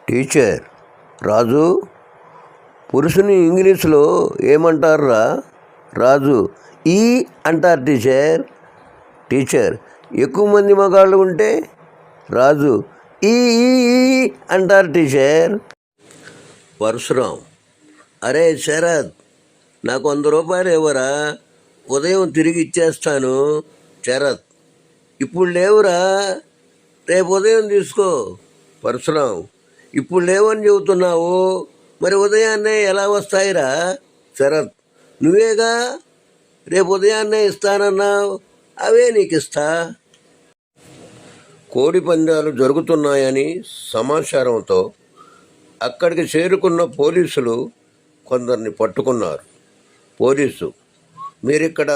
Teacher రాజు, పురుషుని ఇంగ్లీష్లో ఏమంటారురా? రాజు ఈ అంటారు టీచర్. టీచర్ ఎక్కువ మంది మగాళ్ళు ఉంటే? రాజు ఈ ఈ ఈ అంటారు టీచర్. పరశురాం, అరే శరత్, నాకు 100 రూపాయలు ఇవ్వరా, ఉదయం తిరిగి ఇచ్చేస్తాను. శరత్, ఇప్పుడు లేవురా, రేపు ఉదయం తీసుకో. పరశురాం, ఇప్పుడు లేవని చెబుతున్నావు, మరి ఉదయాన్నే ఎలా వస్తాయిరా? శరత్, నువ్వేగా రేపు ఉదయాన్నే ఇస్తానన్నావు, అవే నీకు ఇస్తా. కోడి పందాలు జరుగుతున్నాయని సమాచారంతో అక్కడికి చేరుకున్న పోలీసులు కొందరిని పట్టుకున్నారు. పోలీసు, మీరిక్కడ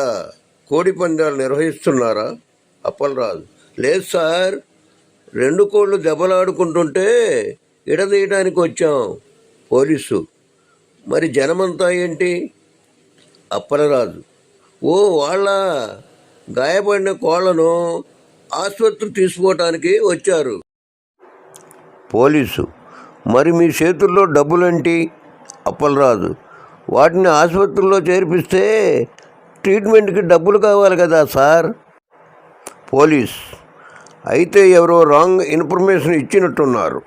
కోడి పందాలు నిర్వహిస్తున్నారా? అప్పలరాజు, లేదు సార్, 2 కోళ్ళు దెబ్బలాడుకుంటుంటే ఇడదీయడానికి వచ్చాం. పోలీసు, మరి జనమంతా ఏంటి? అప్పలరాజు, ఓ వాళ్ళ గాయపడిన కోళ్లను ఆసుపత్రికి తీసుకోవటానికి వచ్చారు. పోలీసు, మరి మీ చేతుల్లో డబ్బులేంటి? అప్పలరాజు, వాటిని ఆసుపత్రిలో చేర్పిస్తే ట్రీట్మెంట్కి డబ్బులు కావాలి కదా సార్. పోలీస్, అయితే ఎవరో రాంగ్ ఇన్ఫర్మేషన్ ఇచ్చినట్టున్నారు.